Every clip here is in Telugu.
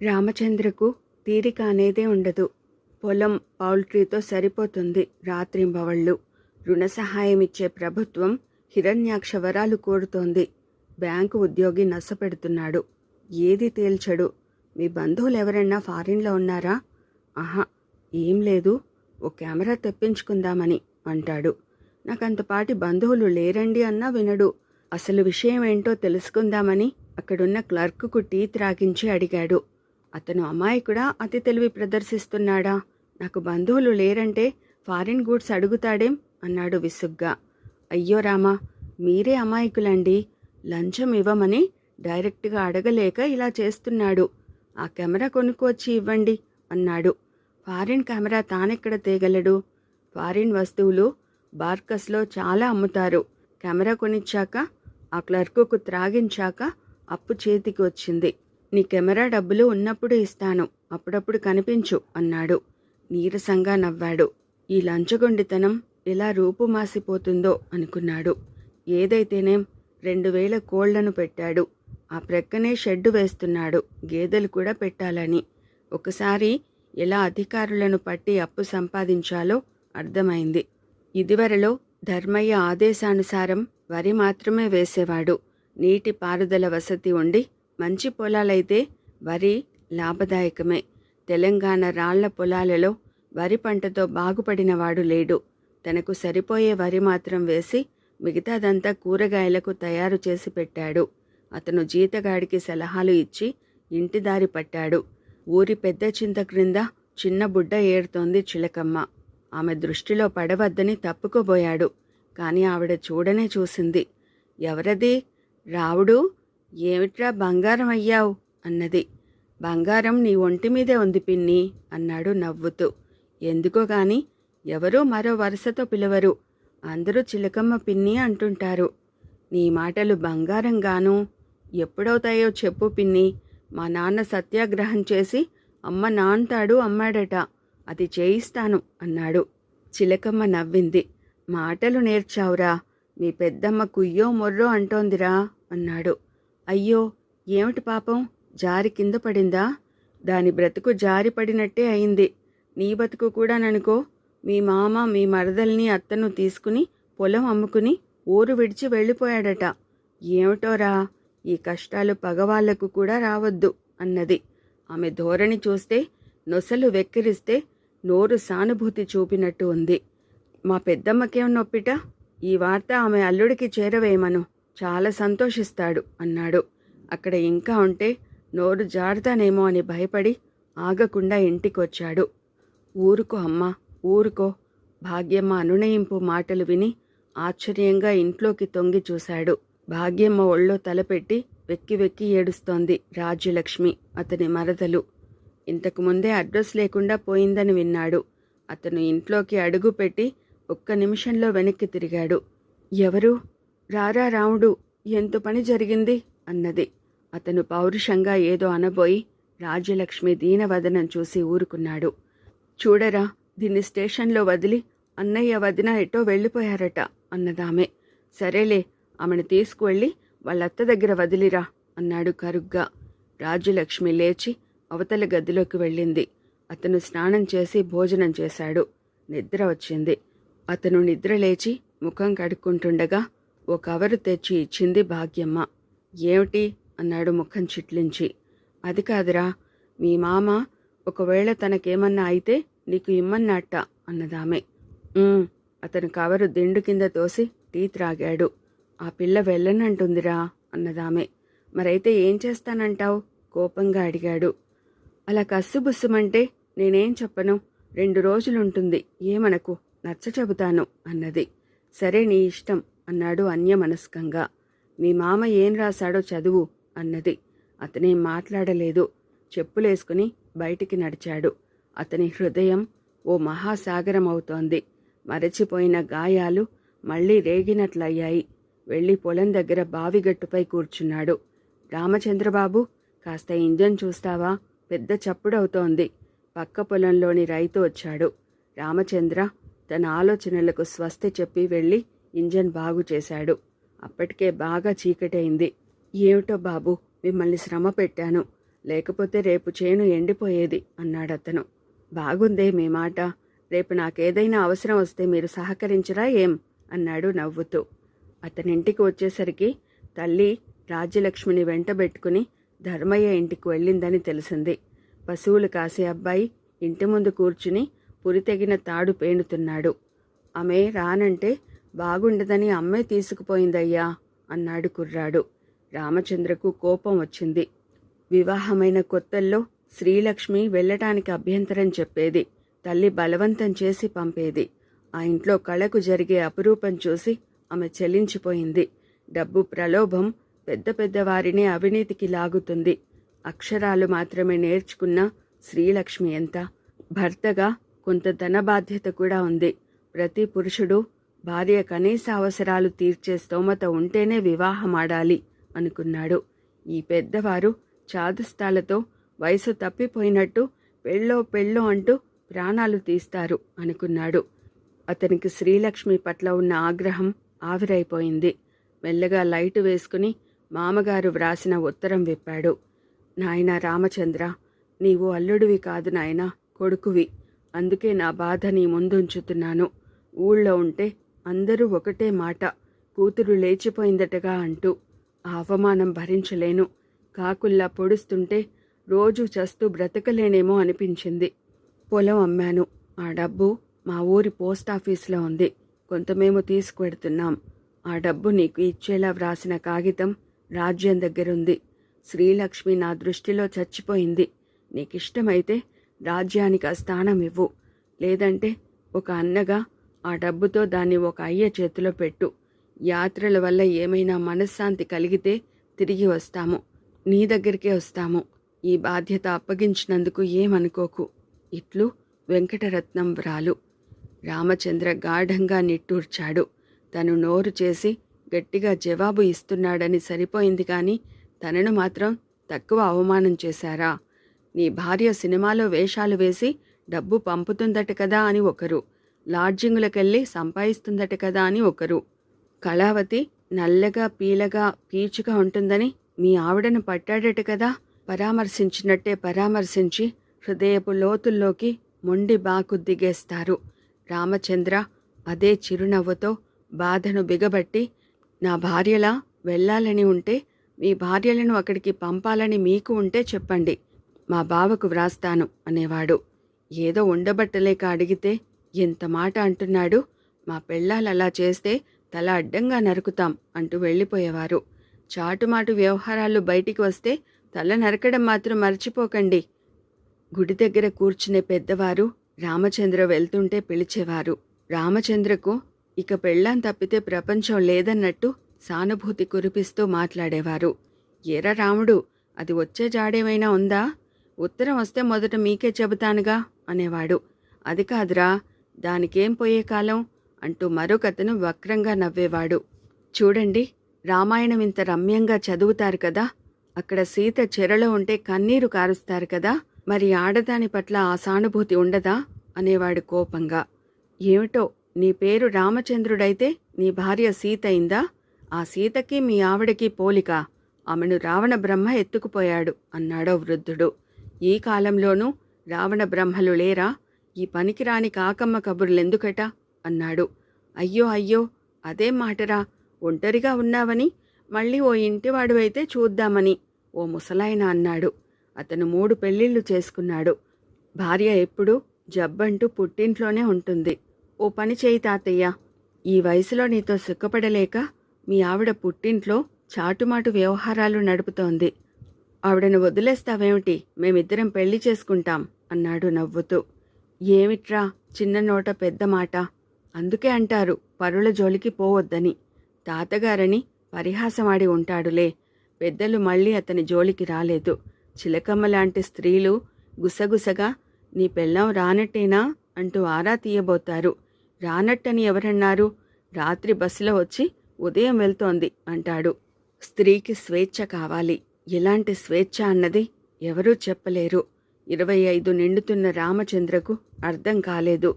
రామచంద్రకు తీరిక అనేదే ఉండదు. పొలం, పౌల్ట్రీతో సరిపోతుంది రాత్రింబవళ్ళు. రుణ సహాయం ఇచ్చే ప్రభుత్వం హిరణ్యాక్ష వరాలు కోరుతోంది. బ్యాంకు ఉద్యోగి నష్టపెడుతున్నాడు. ఏది తేల్చడు. మీ బంధువులెవరన్నా ఫారిన్లో ఉన్నారా? ఆహా, ఏం లేదు, ఓ కెమెరా తెప్పించుకుందామని అంటాడు. నాకంతపాటి బంధువులు లేరండి అన్నా వినడు. అసలు విషయం ఏంటో తెలుసుకుందామని అక్కడున్న క్లర్కుకు టీ త్రాగించి అడిగాడు. అతను అమాయకుడా, అతి తెలివి ప్రదర్శిస్తున్నాడా? నాకు బంధువులు లేరంటే ఫారిన్ గూడ్స్ అడుగుతాడేం అన్నాడు విసుగ్గా. అయ్యో రామా, మీరే అమాయకులండి. లంచం ఇవ్వమని డైరెక్ట్గా అడగలేక ఇలా చేస్తున్నాడు. ఆ కెమెరా కొనుక్కొచ్చి ఇవ్వండి అన్నాడు. ఫారిన్ కెమెరా తానెక్కడ తేగలడు? ఫారిన్ వస్తువులు బార్కస్లో చాలా అమ్ముతారు. కెమెరా కొనిచ్చాక, ఆ క్లర్కుకు త్రాగించాక అప్పు చేతికి వచ్చింది. నీ కెమెరా డబ్బులు ఉన్నప్పుడు ఇస్తాను, అప్పుడప్పుడు కనిపించు అన్నాడు. నీరసంగా నవ్వాడు. ఈ లంచగొండితనం ఎలా రూపుమాసిపోతుందో అనుకున్నాడు. ఏదైతేనేం 2000 కోళ్లను పెట్టాడు. ఆ ప్రక్కనే షెడ్డు వేస్తున్నాడు, గేదెలు కూడా పెట్టాలని. ఒకసారి ఎలా అధికారులను పట్టి అప్పు సంపాదించాలో అర్థమైంది. ఇదివరలో ధర్మయ్య ఆదేశానుసారం వరి మాత్రమే వేసేవాడు. నీటి పారుదల వసతి ఉండి మంచి పొలాలైతే వరి లాభదాయకమే. తెలంగాణ రాళ్ల పొలాలలో వరి పంటతో బాగుపడినవాడు లేడు. తనకు సరిపోయే వరి మాత్రం వేసి మిగతాదంతా కూరగాయలకు తయారు చేసి పెట్టాడు. అతను జీతగాడికి సలహాలు ఇచ్చి ఇంటిదారి పట్టాడు. ఊరి పెద్ద చింత క్రింద చిన్న బుడ్డ ఏరుతోంది చిలకమ్మ. ఆమె దృష్టిలో పడవద్దని తప్పుకోబోయాడు. కాని ఆవిడ చూడనే చూసింది. ఎవరది? రావుడు, ఏమిట్రా బంగారం అయ్యావు అన్నది. బంగారం నీ ఒంటి మీదే ఉంది పిన్ని అన్నాడు నవ్వుతూ. ఎందుకో గాని ఎవరూ మరో వరుసతో పిలవరు. అందరూ చిలకమ్మ పిన్ని అంటుంటారు. నీ మాటలు బంగారంగాను. ఎప్పుడవుతాయో చెప్పు పిన్ని. మా నాన్న సత్యాగ్రహం చేసి అమ్మ నాంతాడు అమ్మాడట, అది చేయిస్తాను అన్నాడు. చిలకమ్మ నవ్వింది. మాటలు నేర్చావురా, మీ పెద్దమ్మ కుయ్యో మొర్రో అంటోందిరా అన్నాడు. అయ్యో, ఏమిటి పాపం, జారి కింద పడిందా? దాని బ్రతుకు జారి పడినట్టే అయింది. నీ బతుకు కూడాననుకో. మీ మామ మీ మరదల్ని అత్తను తీసుకుని పొలం అమ్ముకుని ఊరు విడిచి వెళ్ళిపోయాడట. ఏమిటోరా, ఈ కష్టాలు పగవాళ్లకు కూడా రావద్దు అన్నది. ఆమె ధోరణి చూస్తే నొసలు వెక్కిరిస్తే నోరు సానుభూతి చూపినట్టు ఉంది. మా పెద్దమ్మకేం నొప్పిట? ఈ వార్త ఆమె అల్లుడికి చేరవేయమను, చాలా సంతోషిస్తాడు అన్నాడు. అక్కడ ఇంకా ఉంటే నోరు జారుతానేమో అని భయపడి ఆగకుండా ఇంటికొచ్చాడు. ఊరుకో అమ్మా, ఊరుకో. భాగ్యమ్మ అనునయింపు మాటలు విని ఆశ్చర్యంగా ఇంట్లోకి తొంగి చూశాడు. భాగ్యమ్మ ఒళ్ళో తలపెట్టి వెక్కి వెక్కి ఏడుస్తోంది రాజ్యలక్ష్మి, అతని మరదలు. ఇంతకుముందే అడ్రస్ లేకుండా పోయిందని విన్నాడు. అతను ఇంట్లోకి అడుగు పెట్టి ఒక్క నిమిషంలో వెనక్కి తిరిగాడు. ఎవరు? రారా రాముడు, ఎంత పని జరిగింది అన్నది. అతను పౌరుషంగా ఏదో అనబోయి రాజ్యలక్ష్మి దీనవదనం చూసి ఊరుకున్నాడు. చూడరా, దీన్ని స్టేషన్లో వదిలి అన్నయ్య వదిన ఎటో వెళ్ళిపోయారట అన్నదామె. సరేలే, ఆమెను తీసుకువెళ్ళి వాళ్ళత్త దగ్గర వదిలిరా అన్నాడు కరుగ్గా. రాజ్యలక్ష్మి లేచి అవతల గదిలోకి వెళ్ళింది. అతను స్నానం చేసి భోజనం చేశాడు. నిద్ర వచ్చింది. అతను నిద్ర లేచి ముఖం కడుక్కుంటుండగా ఓ కవరు తెచ్చి ఇచ్చింది భాగ్యమ్మ. ఏమిటి అన్నాడు ముఖం చిట్లించి. అది కాదురా, మీ మామ ఒకవేళ తనకేమన్నా అయితే నీకు ఇమ్మన్నట్ట అన్నదామె. అతను కవరు దిండు కింద తోసి టీ త్రాగాడు. ఆ పిల్ల వెళ్ళనంటుందిరా అన్నదామె. మరైతే ఏం చేస్తానంటావు కోపంగా అడిగాడు. అలా కస్సుబుస్సుమంటే నేనేం చెప్పను, 2 రోజులుంటుంది, ఏమనకు, నచ్చ చెబుతాను అన్నది. సరే నీ ఇష్టం అన్నాడు అన్యమనస్కంగా. మీ మామ ఏం రాశాడో చదువు అన్నది. అతనేం మాట్లాడలేదు. చెప్పులేసుకుని బయటికి నడిచాడు. అతని హృదయం ఓ మహాసాగరం అవుతోంది. మరచిపోయిన గాయాలు మళ్లీ రేగినట్లయ్యాయి. వెళ్ళి పొలం దగ్గర బావిగట్టుపై కూర్చున్నాడు. రామచంద్రబాబు, కాస్త ఇంజన్ చూస్తావా, పెద్ద చప్పుడవుతోంది. పక్క పొలంలోని రైతు వచ్చాడు. రామచంద్ర తన ఆలోచనలకు స్వస్తి చెప్పి వెళ్ళి ఇంజన్ బాగు చేశాడు. అప్పటికే బాగా చీకటైంది. ఏమిటో బాబు, మిమ్మల్ని శ్రమ పెట్టాను. లేకపోతే రేపు చేను ఎండిపోయేది అన్నాడతను. బాగుందే మీ మాట. రేపు నాకేదైనా అవసరం వస్తే మీరు సహకరించరా ఏం అన్నాడు నవ్వుతూ. అతనింటికి వచ్చేసరికి తల్లి రాజ్యలక్ష్మిని వెంటబెట్టుకుని ధర్మయ్య ఇంటికి వెళ్ళిందని తెలిసింది. పశువులు కాసే అబ్బాయి ఇంటి ముందు కూర్చుని పురితెగిన తాడు పేనుతున్నాడు. ఆమె రానంటే బాగుండదని అమ్మే తీసుకుపోయిందయ్యా అన్నాడు కుర్రాడు. రామచంద్రకు కోపం వచ్చింది. వివాహమైన కొత్తల్లో శ్రీలక్ష్మి వెళ్ళటానికి అభ్యంతరం చెప్పేది. తల్లి బలవంతం చేసి పంపేది. ఆ ఇంట్లో కళకు జరిగే అపురూపం చూసి ఆమె చెల్లించిపోయింది. డబ్బు ప్రలోభం పెద్ద పెద్దవారిని అవినీతికి లాగుతుంది. అక్షరాలు మాత్రమే నేర్చుకున్న శ్రీలక్ష్మి ఎంత? భర్తగా కొంత ధన బాధ్యత కూడా ఉంది. ప్రతి పురుషుడు భార్య కనీస అవసరాలు తీర్చే స్తోమత ఉంటేనే వివాహమాడాలి అనుకున్నాడు. ఈ పెద్దవారు చాదస్తాలతో వయసు తప్పిపోయినట్టు పెళ్ళో అంటూ ప్రాణాలు తీస్తారు అనుకున్నాడు. అతనికి శ్రీలక్ష్మి పట్ల ఉన్న ఆగ్రహం ఆవిరైపోయింది. మెల్లగా లైటు వేసుకుని మామగారు వ్రాసిన ఉత్తరం విప్పాడు. నాయనా రామచంద్ర, నీవు అల్లుడివి కాదు నాయనా, కొడుకువి. అందుకే నా బాధ నీ ముందుంచుతున్నాను. ఊళ్ళో ఉంటే అందరూ ఒకటే మాట, కూతురు లేచిపోయిందటగా అంటూ. ఆ అవమానం భరించలేను. కాకుల్లా పొడుస్తుంటే రోజూ చస్తూ బ్రతకలేనేమో అనిపించింది. పొలం అమ్మాను. ఆ డబ్బు మా ఊరి పోస్టాఫీసులో ఉంది. కొంత మేము తీసుకువెడుతున్నాం. ఆ డబ్బు నీకు ఇచ్చేలా వ్రాసిన కాగితం రాజ్యం దగ్గరుంది. శ్రీలక్ష్మి నా దృష్టిలో చచ్చిపోయింది. నీకిష్టమైతే రాజ్యానికి ఆ స్థానం ఇవ్వు. లేదంటే ఒక అన్నగా ఆ డబ్బుతో దాన్ని ఒక అయ్య చేతిలో పెట్టు. యాత్రల వల్ల ఏమైనా మనశ్శాంతి కలిగితే తిరిగి వస్తాము. నీ దగ్గరికే వస్తాము. ఈ బాధ్యత అప్పగించినందుకు ఏమనుకోకు. ఇట్లు వెంకటరత్నం వ్రాలు. రామచంద్ర గాఢంగా నిట్టూర్చాడు. తను నోరు చేసి గట్టిగా జవాబు ఇస్తున్నాడని సరిపోయింది కానీ తనను మాత్రం తక్కువ అవమానం చేశారా? నీ భార్య సినిమాలో వేషాలు వేసి డబ్బు పంపుతుందట కదా అని ఒకరు, లాడ్జింగులకెళ్ళి సంపాదిస్తుందట కదా అని ఒకరు, కళావతి నల్లగా పీలగా పీచుగా ఉంటుందని మీ ఆవిడను పట్టాడట కదా, పరామర్శించినట్టే పరామర్శించి హృదయపు లోతుల్లోకి మొండి బాకు దిగేస్తారు. రామచంద్ర అదే చిరునవ్వుతో బాధను బిగబట్టి, నా భార్యలా వెళ్ళాలని ఉంటే, మీ భార్యలను అక్కడికి పంపాలని మీకు ఉంటే చెప్పండి, మా బావకు వ్రాస్తాను అనేవాడు. ఏదో ఉండబట్టలేక అడిగితే ఎంత మాట అంటున్నాడు. మా పెళ్ళాలు అలా చేస్తే తల అడ్డంగా నరుకుతాం అంటూ వెళ్ళిపోయేవారు. చాటుమాటు వ్యవహారాలు బయటికి వస్తే తల నరకడం మాత్రం మర్చిపోకండి. గుడి దగ్గర కూర్చునే పెద్దవారు రామచంద్ర వెళ్తుంటే పిలిచేవారు. రామచంద్రకు ఇక పెళ్ళాం తప్పితే ప్రపంచం లేదన్నట్టు సానుభూతి కురిపిస్తూ మాట్లాడేవారు. ఎర రాముడు, అది వచ్చే జాడేమైనా ఉందా? ఉత్తరం వస్తే మొదట మీకే చెబుతానుగా అనేవాడు. అది కాదురా, దానికేం పోయే కాలం అంటూ మరొకతను వక్రంగా నవ్వేవాడు. చూడండి, రామాయణం ఇంత రమ్యంగా చదువుతారు కదా, అక్కడ సీత చెరలో ఉంటే కన్నీరు కారుస్తారు కదా, మరి ఆడదాని పట్ల ఆ సానుభూతి ఉండదా అనేవాడు కోపంగా. ఏమిటో, నీ పేరు రామచంద్రుడైతే నీ భార్య సీత అయిందా? ఆ సీతకి మీ ఆవిడకి పోలిక. ఆమెను రావణ బ్రహ్మ ఎత్తుకుపోయాడు అన్నాడో వృద్ధుడు. ఈ కాలంలోనూ రావణ బ్రహ్మలు లేరా? ఈ పనికిరాని కాకమ్మ కబుర్లెందుకట అన్నాడు. అయ్యో అయ్యో, అదేం మాటరా, ఒంటరిగా ఉన్నావని, మళ్ళీ ఓ ఇంటివాడువైతే చూద్దామని ఓ ముసలాయన అన్నాడు. అతను 3 పెళ్ళిళ్ళు చేసుకున్నాడు. భార్య ఎప్పుడూ జబ్బంటూ పుట్టింట్లోనే ఉంటుంది. ఓ పని చేయి తాతయ్య, ఈ వయసులో నీతో సుఖపడలేక మీ ఆవిడ పుట్టింట్లో చాటుమాటు వ్యవహారాలు నడుపుతోంది. ఆవిడను వదిలేస్తావేమిటి? మేమిద్దరం పెళ్లి చేసుకుంటాం అన్నాడు నవ్వుతూ. ఏమిట్రా, చిన్న నోట పెద్ద మాట. అందుకే అంటారు పరుల జోలికి పోవద్దని. తాతగారని పరిహాసమాడి ఉంటాడులే. పెద్దలు మళ్ళీ అతని జోలికి రాలేదు. చిలకమ్మ లాంటి స్త్రీలు గుసగుసగా నీ పెళ్ళాం రానట్టేనా అంటూ ఆరా తీయబోతారు. రానట్టని ఎవరన్నారు? రాత్రి బస్సులో వచ్చి ఉదయం వెళ్తోంది అంటాడు. స్త్రీకి స్వేచ్ఛ కావాలి. ఎలాంటి స్వేచ్ఛ అన్నది ఎవరూ చెప్పలేరు. 25 నిండుతున్న రామచంద్రకు అర్థం కాలేదు.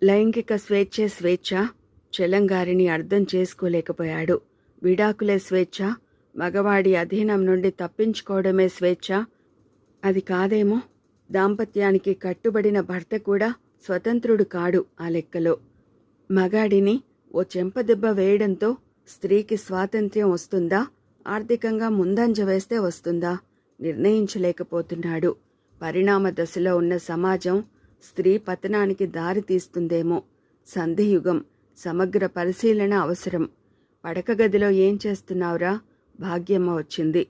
లైంగిక స్వేచ్ఛే స్వేచ్ఛ, చెలంగారిని అర్థం చేసుకోలేకపోయాడు. విడాకులే స్వేచ్ఛ, మగవాడి అధీనం నుండి తప్పించుకోవడమే స్వేచ్ఛ, అది కాదేమో. దాంపత్యానికి కట్టుబడిన భర్త కూడా స్వతంత్రుడు కాడు ఆ లెక్కలో. మగాడిని ఓ చెంపదెబ్బ వేయడంతో స్త్రీకి స్వాతంత్ర్యం వస్తుందా, ఆర్థికంగా ముందంజ వేస్తే వస్తుందా నిర్ణయించలేకపోతున్నాడు. పరిణామ దశలో ఉన్న సమాజం స్త్రీ పతనానికి దారి తీస్తుందేమో. సంధియుగం, సమగ్ర పరిశీలన అవసరం. పడకగదిలో ఏం చేస్తున్నావురా? భాగ్యమ్మ వచ్చింది.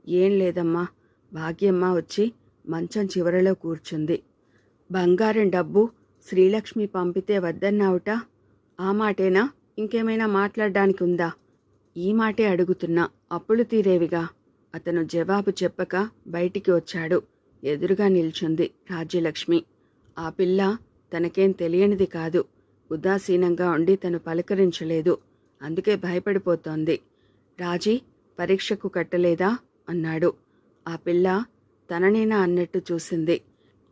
ఏం లేదమ్మా. భాగ్యమ్మ వచ్చి మంచం చివరలో కూర్చుంది. బంగారం డబ్బు శ్రీలక్ష్మి పంపితే వద్దన్నావుట. ఆ మాటేనా? ఇంకేమైనా మాట్లాడడానికి ఉందా? ఈ మాటే అడుగుతున్నా, అప్పులు తీరేవిగా. అతను జవాబు చెప్పక బయటికి వచ్చాడు. ఎదురుగా నిల్చుంది రాజ్యలక్ష్మి. ఆ పిల్ల తనకేం తెలియనిది కాదు. ఉదాసీనంగా ఉండి తను పలకరించలేదు. అందుకే భయపడిపోతోంది. రాజీ, పరీక్షకు కట్టలేదా అన్నాడు. ఆ పిల్ల తననేనా అన్నట్టు చూసింది.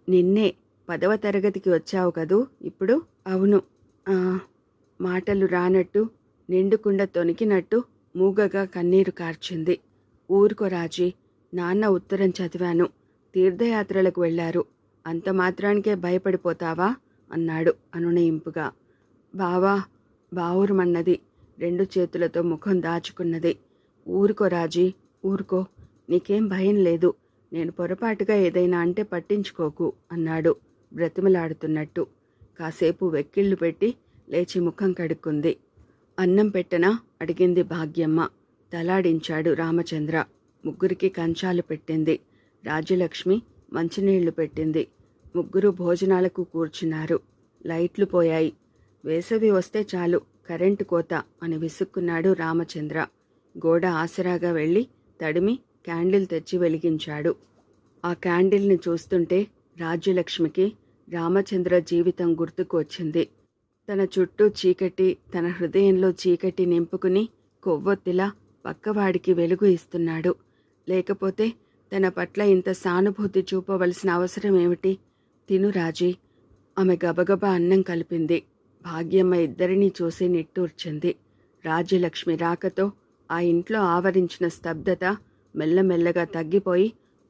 నిన్నే 10వ తరగతికి వచ్చావు కదూ ఇప్పుడు? అవును. మాటలు రానట్టు, నిండుకుండ తొనికినట్టు మూగగా కన్నీరు కార్చింది. ఊరుకో రాజీ, నాన్న ఉత్తరం చదివాను. తీర్థయాత్రలకు వెళ్లారు. అంత మాత్రానికే భయపడిపోతావా అన్నాడు అనునయింపుగా. బావా, బావురుమన్నది. 2 చేతులతో ముఖం దాచుకున్నది. ఊరుకో రాజీ, ఊరుకో. నీకేం భయం లేదు. నేను పొరపాటుగా ఏదైనా అంటే పట్టించుకోకు అన్నాడు బ్రతిమలాడుతున్నట్టు. కాసేపు వెక్కిళ్లు పెట్టి లేచి ముఖం కడుక్కుంది. అన్నం పెట్టనా అడిగింది భాగ్యమ్మ. తలాడించాడు రామచంద్ర. ముగ్గురికి కంచాలు పెట్టింది. రాజ్యలక్ష్మి మంచినీళ్లు పెట్టింది. ముగ్గురు భోజనాలకు కూర్చున్నారు. లైట్లు పోయాయి. వేసవి వస్తే చాలు, కరెంటు కోత అని విసుక్కున్నాడు రామచంద్ర. గోడ ఆసరాగా వెళ్ళి తడిమి క్యాండిల్ తెచ్చి వెలిగించాడు. ఆ క్యాండిల్ని చూస్తుంటే రాజ్యలక్ష్మికి రామచంద్ర జీవితం గుర్తుకు వచ్చింది. తన చుట్టూ చీకటి, తన హృదయంలో చీకటి నింపుకుని కొవ్వొత్తిలా పక్కవాడికి వెలుగు ఇస్తున్నాడు. లేకపోతే తన పట్ల ఇంత సానుభూతి చూపవలసిన అవసరం ఏమిటి? తిను రాజీ. ఆమె గబగబా అన్నం కలిపింది. భాగ్యమ్మ ఇద్దరినీ చూసి నిట్టూర్చింది. రాజ్యలక్ష్మి రాకతో ఆ ఇంట్లో ఆవరించిన స్తబ్దత మెల్లమెల్లగా తగ్గిపోయి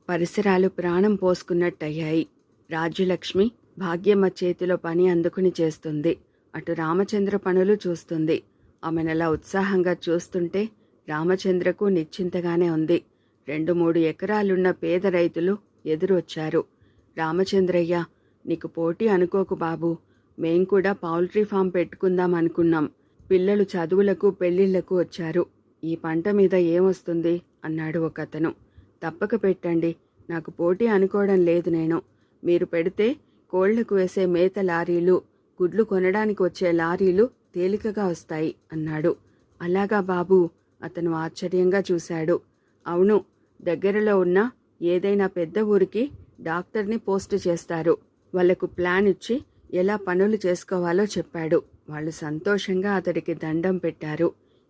పరిసరాలు ప్రాణం పోసుకున్నట్టయ్యాయి. రాజ్యలక్ష్మి భాగ్యమ్మ చేతిలో పని అందుకుని చేస్తుంది. అటు రామచంద్ర పనులు చూస్తుంది. ఆమెనలా ఉత్సాహంగా చూస్తుంటే రామచంద్రకు నిశ్చింతగానే ఉంది. 2-3 ఎకరాలున్న పేద రైతులు ఎదురొచ్చారు. రామచంద్రయ్య, నీకు పోటీ అనుకోకు బాబు. మేం కూడా పౌల్ట్రీ ఫామ్ పెట్టుకుందాం అనుకున్నాం. పిల్లలు చదువులకు పెళ్లిళ్లకు వచ్చారు. ఈ పంట మీద ఏమొస్తుంది అన్నాడు ఒకతను. తప్పక పెట్టండి. నాకు పోటీ అనుకోవడం లేదు నేను. మీరు పెడితే కోళ్లకు వేసే మేత లారీలు, గుడ్లు కొనడానికి వచ్చే లారీలు తేలికగా వస్తాయి అన్నాడు. అలాగా బాబూ? అతను ఆశ్చర్యంగా చూశాడు. అవును, దగ్గరలో ఉన్న ఏదైనా పెద్ద ఊరికి డాక్టర్ని పోస్టు చేస్తారు. వాళ్లకు ప్లాన్ ఇచ్చి ఎలా పనులు చేసుకోవాలో చెప్పాడు. వాళ్ళు సంతోషంగా అతడికి దండం పెట్టారు.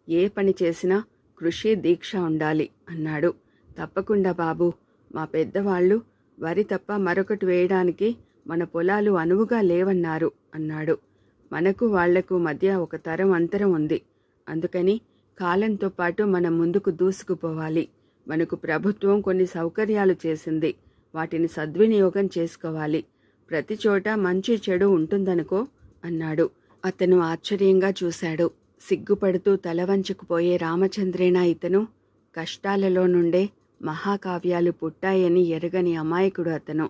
ఏ పని చేసినా కృషి దీక్ష ఉండాలి అన్నాడు. తప్పకుండా బాబూ. మా పెద్దవాళ్ళు వరి తప్ప మరొకటి వేయడానికి మన పొలాలు అనువుగా లేవన్నారు అన్నాడు. మనకు వాళ్లకు మధ్య ఒక తరం అంతరం ఉంది. అందుకని కాలంతో పాటు మనం ముందుకు దూసుకుపోవాలి. మనకు ప్రభుత్వం కొన్ని సౌకర్యాలు చేసింది. వాటిని సద్వినియోగం చేసుకోవాలి. ప్రతి చోట మంచి చెడు ఉంటుందనుకో అన్నాడు. అతను ఆశ్చర్యంగా చూశాడు. సిగ్గుపడుతూ తలవంచుకుపోయే రామచంద్రేనా ఇతను? కష్టాలలో నుండే మహాకావ్యాలు పుట్టాయని ఎరగని అమాయకుడు అతను.